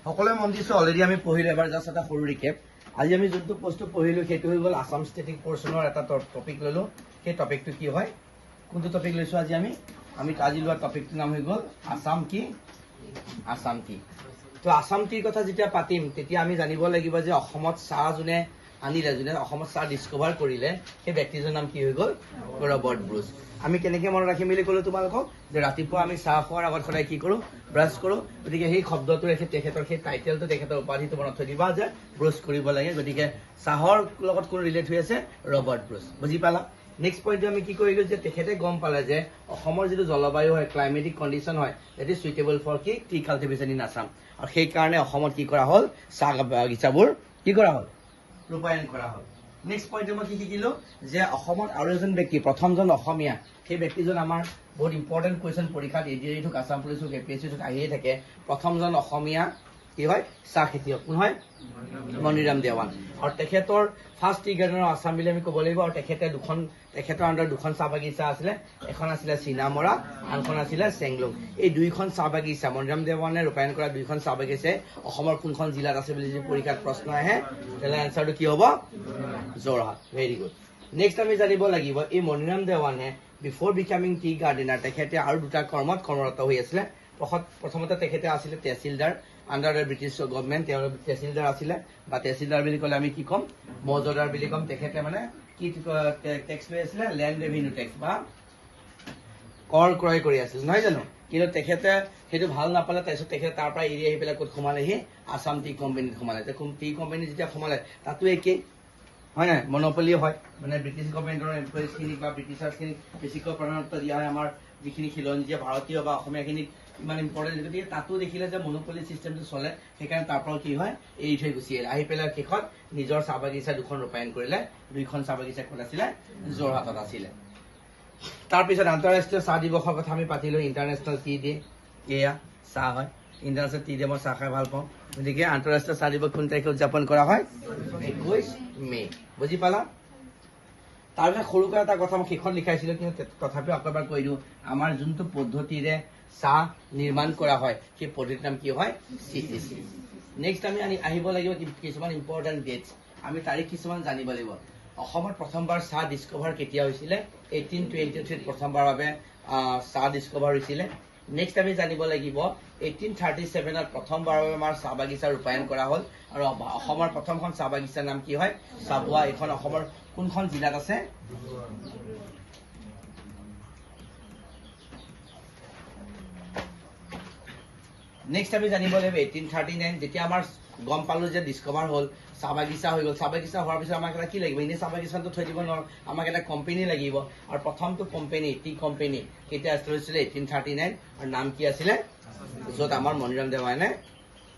সকলে মন দিছো অলৰেডি আমি পঢ়িলো এবাৰ জাষ্ট এটা সৰু ৰিকেপ আজি আমি যোনটো বস্তু পঢ়িলো সেইটো হৈ গ'ল আসাম ষ্টেটিক পৰ্চনৰ এটা টপিক ললো সেই টপিকটো কি হয় কোনটো টপিক লৈছো আজি আমি আজি লোৱা টপিকটোৰ নাম হৈ গ'ল আসাম কি তো আসাম টিৰ কথা যেতিয়া পাতিম তেতিয়া আমি জানিব লাগিব যে অসমত চাহ যোনে আনিলে যোনে অসমত চাহ ডিস্কভাৰ কৰিলে সেই ব্যক্তিজনৰ নাম কি হৈ গ'ল ৰবাৰ্ট ব্ৰুচ আমি কেনেকৈ মনত ৰাখিম বুলি ক'লো তোমালোকক যে ৰাতিপুৱা আমি চাহ খোৱাৰ আগত সদায় কি কৰোঁ ব্ৰাছ কৰোঁ গতিকে সেই শব্দটো তেখেতৰ সেই টাইটেলটো তেখেতৰ উপাধিটো মনত থৈ দিবা যে ব্ৰুচ কৰিব লাগে গতিকে চাহৰ লগত কোন ৰিলেট হৈ আছে ৰবাৰ্ট ব্ৰুচ বুজি পালা নেক্সট পইণ্টটো আমি কি কৰিলোঁ যে তেখেতে গম পালে যে অসমৰ যিটো জলবায়ু হয় ক্লাইমেটিক কণ্ডিশ্যন হয় দেট ইজ সুইটেবল ফৰ কি টি কাল্টিভেশ্যন ইন আছাম আৰু সেইকাৰণে অসমত কি কৰা হ'ল চাহ বাগিচাবোৰ কি কৰা হ'ল ৰূপায়ণ কৰা হ'ল নেক্সট পইণ্টটো মই কি শিকিলোঁ যে অসমত আৰু এজন ব্যক্তি প্ৰথমজন অসমীয়া সেই ব্যক্তিজন আমাৰ বহুত ইম্পৰ্টেণ্ট কুৱেশ্যন পৰীক্ষাত এডিআৰি হওক আছাম পুলিচ হওক APSC হওক আহিয়ে থাকে প্ৰথমজন অসমীয়া কি হয় চাহ খেতিয়ক কোন হয় মণিৰাম দেৱান আৰু তেখেতৰ ফাৰ্ষ্ট টি গাৰ্ডেনৰ আছাম বুলি আমি ক'ব লাগিব আৰু তেখেতৰ আণ্ডাৰ দুখন চাহ বাগিচা আছিলে এখন আছিলে চীনামৰা আনখন আছিলে চেংলুং এই দুইখন চাহ বাগিচা মণিৰাম দেৱানে ৰূপায়ণ কৰা দুইখন চাহ বাগিচাই অসমৰ কোনখন জিলাত আছে বুলি যদি পৰীক্ষাত প্ৰশ্ন আহে তেতিয়াহ'লে এনচাৰটো কি হ'ব যোৰহাট ভেৰি গুড নেক্সট আমি জানিব লাগিব এই মণিৰাম দেৱানে বিফৰ বিকামিং টি গাৰ্ডেনাৰ তেখেতে আৰু দুটা কৰ্মত কৰ্মৰত হৈ আছিলে প্ৰথমতে তেখেতে আছিলে tehsildar under the British government তেওঁ তহচিলদাৰ আছিলে বা তহচিলদাৰ বুলি ক'লে আমি কি ক'ম মৌজাদাৰ বুলি ক'ম তেখেতে মানে কি টেক্স লৈ আছিলে লেণ্ড ৰেভিনিউ টেক্স বা কৰ ক্ৰয় কৰি আছিল নহয় জানো কিন্তু তেখেতে সেইটো ভাল নাপালে তাৰপিছত তেখেতে তাৰ পৰা এৰি আহি পেলাই ক'ত সোমালেহি আছাম টি কোম্পানীত সোমালে টি কোম্পানী যেতিয়া সোমালে তাতো একেই হয় নাই মনোপলি হয় মানে ব্ৰিটিছ গভৰ্ণমেণ্টৰ এমপ্লয়িজখিনিক বা ব্ৰিটিছাৰখিনিক বেছিকৈ প্ৰাধান্য দিয়া হয় আমাৰ যিখিনি খিলঞ্জীয়া ভাৰতীয় বা অসমীয়াখিনিক ইমান ইম্পৰ্টেণ্ট গতিকে তাতো দেখিলে যে মনোপলি চিষ্টেমটো চলে সেইকাৰণে তাৰ পৰা কি হয় এৰি থৈ গুচি আহিলে আহি পেলাই শেষত নিজৰ চাহ বাগিচা দুখন ৰূপায়ণ কৰিলে দুইখন চাহ বাগিচা ক'ত আছিলে যোৰহাটত আছিলে তাৰপিছত আন্তঃৰাষ্ট্ৰীয় চাহ দিৱসৰ কথা আমি পাতিলোঁ ইণ্টাৰনেশ্যনেল টি ডে এয়া চাহ হয় ইণ্টাৰনেশ্যনেল টি ডে মই চাহ খাই ভাল পাওঁ গতিকে আন্তঃৰাষ্ট্ৰীয় চাহ দিৱস কোন তাৰিখে উদযাপন কৰা হয় 21 মে বুজি পালা তাৰপিছত সৰুকৈ এটা কথা মই শেষত লিখাইছিলোঁ কিন্তু তথাপিও আকৌ এবাৰ কৈ দিওঁ আমাৰ যোনটো পদ্ধতিৰে চাহ নিৰ্মাণ কৰা হয় সেই পদ্ধতিৰ নাম কি হয় CCC নেক্সট আমি আহিব লাগিব কিছুমান ইম্পৰ্টেণ্ট ডেটছ আমি তাৰিখ কিছুমান জানিব লাগিব অসমত প্ৰথমবাৰ চাহ ডিস্কভাৰ কেতিয়া হৈছিলে 1823 প্ৰথমবাৰৰ বাবে চাহ ডিস্কভাৰ হৈছিলে নেক্সট আমি জানিব লাগিব 1837ত প্ৰথমবাৰৰ বাবে আমাৰ চাহ বাগিচা ৰূপায়ণ কৰা হ'ল আৰু অসমৰ প্ৰথমখন চাহ বাগিচাৰ নাম কি হয় চাবুৱা এইখন অসমৰ কোনখন জিলাত আছে নেক্সট আমি জানিব লাগিব 1839 যেতিয়া আমাৰ গম পালোঁ যে ডিস্কভাৰ হ'ল চাহ বাগিচা হৈ গ'ল চাহ বাগিচা হোৱাৰ পিছত আমাক এটা কি লাগিব এনেই চাহ বাগিচাটো থৈ দিব নোৱাৰোঁ আমাক এটা কোম্পানী লাগিব আৰু প্ৰথমটো কোম্পানী টি কোম্পানী কেতিয়া হৈছিলে 1839 আৰু নাম কি আছিলে য'ত আমাৰ মণিৰাম দেৱানে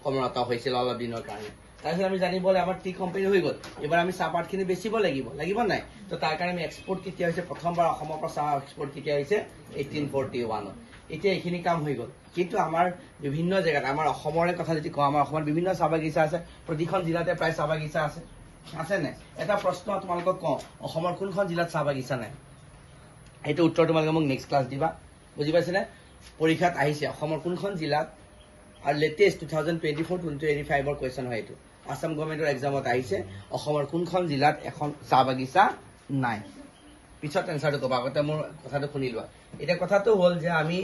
কৰ্মৰত হৈছিল অলপ দিনৰ কাৰণে তাৰপিছত আমি জানিব লাগিব আমাৰ টি কোম্পানী হৈ গ'ল এইবাৰ আমি চাহপাতখিনি বেচিব লাগিব নাই তো তাৰ কাৰণে আমি এক্সপৰ্ট কেতিয়া হৈছে প্ৰথমবাৰ অসমৰ পৰা চাহ এক্সপৰ্ট কেতিয়া হৈছে 1841ত এতিয়া এইখিনি কাম হৈ গ'ল কিন্তু আমাৰ বিভিন্ন জেগাত আমাৰ অসমৰে কথা যদি কওঁ আমাৰ অসমত বিভিন্ন চাহ বাগিচা আছে প্ৰতিখন জিলাতে প্ৰায় চাহ বাগিচা আছে নাই এটা প্ৰশ্ন তোমালোকক কওঁ অসমৰ কোনখন জিলাত চাহ বাগিচা নাই এইটো উত্তৰ তোমালোকে মোক নেক্সট ক্লাছ দিবা বুজি পাইছেনে পৰীক্ষাত আহিছে অসমৰ কোনখন জিলাত আৰু লেটেষ্ট 2024-2025ৰ কুৱেশ্যন হয় এইটো আছাম গভৰ্ণমেণ্টৰ এক্সামত আহিছে অসমৰ কোনখন জিলাত এখন চাহ বাগিচা নাই পিছত এনচাৰটো ক'বা আগতে মোৰ কথাটো শুনি লোৱা এতিয়া কথাটো হ'ল যে আমি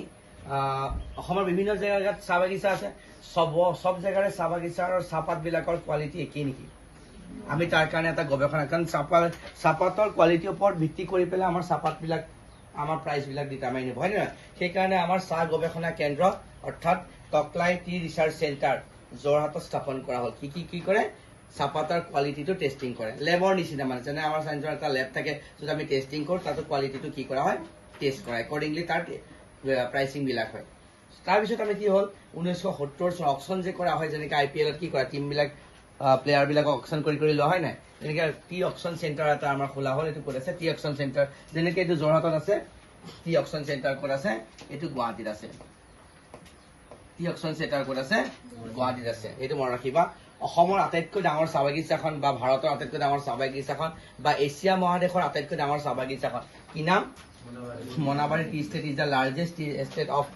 অসমৰ বিভিন্ন জেগাত চাহ বাগিচা আছে সব জেগাৰে চাহ বাগিচাৰ চাহপাতবিলাকৰ কোৱালিটি একেই নেকি আমি তাৰ কাৰণে এটা গৱেষণা কাৰণ চাহপাতৰ কোৱালিটিৰ ওপৰত ভিত্তি কৰি পেলাই আমাৰ চাহপাতবিলাক আমাৰ প্ৰাইচবিলাক ডিটাৰমাইন হ'ব হয় নহয় সেইকাৰণে আমাৰ চাহ গৱেষণা কেন্দ্ৰ অৰ্থাৎ টকলাই টি ৰিচাৰ্চ চেণ্টাৰ যোৰহাটত স্থাপন কৰা হ'ল কি কৰে চাহপাতৰ কোৱালিটিটো টেষ্টিং কৰে লেবৰ নিচিনা মানে যেনে আমাৰ চাইন্সৰ এটা লেব থাকে য'ত আমি টেষ্টিং কৰোঁ তাতো কোৱালিটিটো কি কৰা হয় টেষ্ট কৰা একৰ্ডিংলি তাৰ প্ৰাইচিংবিলাক হয় তাৰপিছত আমি কি হ'ল 1970 চন অকশ্যন যে কৰা হয় যেনেকৈ IPLত কি কৰা টিমবিলাক প্লেয়াৰবিলাকক অকশ্যন কৰি লোৱা হয় নাই তেনেকৈ টি অকশ্যন চেণ্টাৰ এটা আমাৰ খোলা হ'ল এইটো ক'ত আছে টি অকশ্যন চেণ্টাৰ যেনেকৈ এইটো যোৰহাটত আছে টি অকশ্যন চেণ্টাৰ ক'ত আছে এইটো গুৱাহাটীত আছে টি অকশ্যন চেণ্টাৰ ক'ত আছে গুৱাহাটীত আছে এইটো মনত ৰাখিবা অসমৰ আটাইতকৈ ডাঙৰ চাহ বাগিচাখন বা ভাৰতৰ আটাইতকৈ ডাঙৰ চাহ বাগিচাখন বা এছিয়া মহাদেশৰ আটাইতকৈ ডাঙৰ চাহ বাগিচাখন কি নাম Monabari tea estate is the largest tea estate of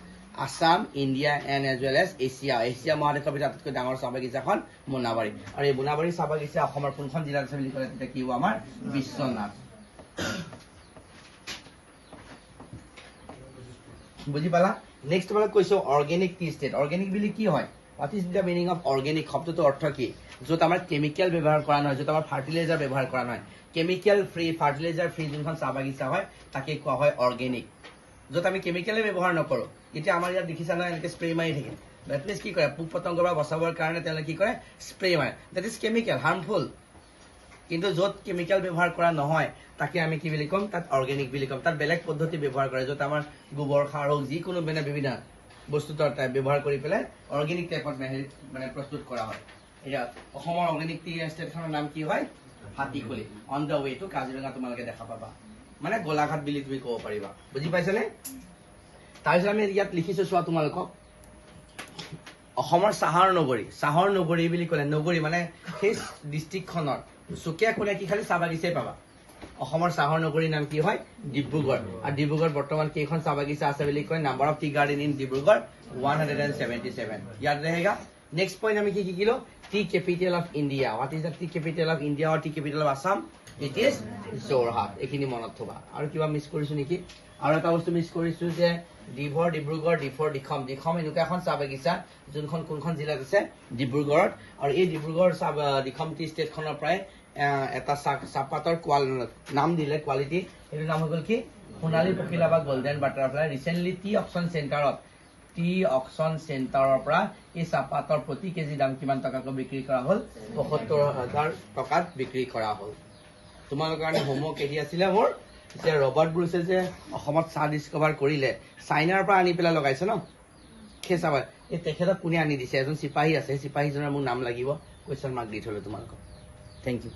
Assam, India and as well as Asia মহাদেশৰ ভিতৰত আটাইতকৈ ডাঙৰ চাহ বাগিচাখন মোনাবাৰী। আৰু এই মোনাবাৰী চাহ বাগিচা অসমৰ কোনখন জিলাত আছে বুলি ক'লে তেতিয়া কি হ'ব আমাৰ বিশ্বনাথ। বুজি পালা? নেক্সট তোমালোক কৈছো অৰ্গেনিক টি ষ্টেট। অৰ্গেনিক বুলি কি হয়? What is the meaning of organic? শব্দটো অৰ্থ কি? য'ত আমাৰ কেমিকেল ব্যৱহাৰ কৰা নহয়, য'ত আমাৰ ফাৰ্টিলাইজাৰ ব্যৱহাৰ কৰা নহয়, কেমিকেল ফ্ৰী, ফাৰ্টিলাইজাৰ ফ্ৰী যোনখন চাহ বাগিচা হয় তাকে কোৱা হয় অৰ্গেনিক। য'ত আমি কেমিকেলে ব্যৱহাৰ নকৰোঁ। এতিয়া আমাৰ ইয়াত দেখিছা নহয় এনেকৈ স্প্ৰে মাৰি থাকে। ডেট মিনছ কি কৰে? পোক পতংগৰ পৰা বচাবৰ কাৰণে তেওঁলোকে কি কৰে? স্প্ৰে মাৰে। That is chemical, harmful. কিন্তু য'ত কেমিকেল ব্যৱহাৰ কৰা নহয় তাকে আমি কি বুলি ক'ম? তাত অৰ্গেনিক বুলি ক'ম। তাত বেলেগ পদ্ধতি ব্যৱহাৰ কৰে, য'ত আমাৰ গোবৰ সাৰ হওক যিকোনো বিভিন্ন বস্তু ব্যৱহাৰ কৰি পেলাই অৰ্গেনিক টাইপত মানে প্ৰস্তুত কৰা হয়। এতিয়া অসমৰ অৰ্গেনিক টি ষ্টেটখনৰ নাম কি হয়? Hatikholi. On the way to Kaziranga তোমালোকে দেখা পাবা, মানে গোলাঘাট বুলি তুমি ক'ব পাৰিবা। বুজি পাইছানে? তাৰপিছত আমি ইয়াত লিখিছো চোৱা তোমালোকক, অসমৰ চাহৰ নগৰী বুলি ক'লে, নগৰী মানে সেই ডিষ্ট্ৰিক্টখনৰ চুকীয়া কোণে কি খালি চাহ বাগিচাই পাবা। অসমৰ চাহৰ নগৰীৰ নাম কি হয়? ডিব্ৰুগড়। আৰু ডিব্ৰুগড় বৰ্তমান কেইখন চাহ বাগিচা আছে বুলি কয়? Number of tea garden in Dibrugarh 177। ইয়াত रहेगा। নেক্সট পইণ্ট আমি কি শিকিলো? Tea capital of India. What is the tea capital of India or tea capital of Assam? It is Jorhat. এইখিনি মনত থবা। আৰু কিবা মিছ কৰিছো নেকি? আৰু এটা বস্তু মিছ কৰিছো যে ডিব্ৰুগড়, দিখম এনেকুৱা এখন চাহ বাগিচা যোনখন কোনখন জিলাত আছে? ডিব্ৰুগড়ত। আৰু এই ডিব্ৰুগড় দিখম টি ষ্টেটখনৰ পৰাই এটা চাহপাতৰ নাম দিলে কোৱালিটি, সেইটো নাম হৈ গ'ল কি? সোণালী পখিলা বা golden butterfly. Recently T auction চেণ্টাৰৰ পৰা এই চাহপাতৰ প্ৰতি কেজি দাম কিমান টকাকৈ বিক্ৰী কৰা হ'ল? ৭৫,০০০ টকাত বিক্ৰী কৰা হ'ল। তোমালোকৰ কাৰণে হোমৱৰ্ক এদি আছিলে মোৰ যে ৰবাৰ্ট ব্ৰুছে যে অসমত চাহ ডিস্কভাৰ কৰিলে, চাইনাৰ পৰা আনি পেলাই লগাইছে ন সেই চাহ। এই তেখেতক কোনে আনি দিছে? এজন চিপাহী আছে, সেই চিপাহীজনৰ মোৰ নাম লাগিব। কুৱেশ্যন মাৰ্ক দি থলো তোমালোকক। Thank U.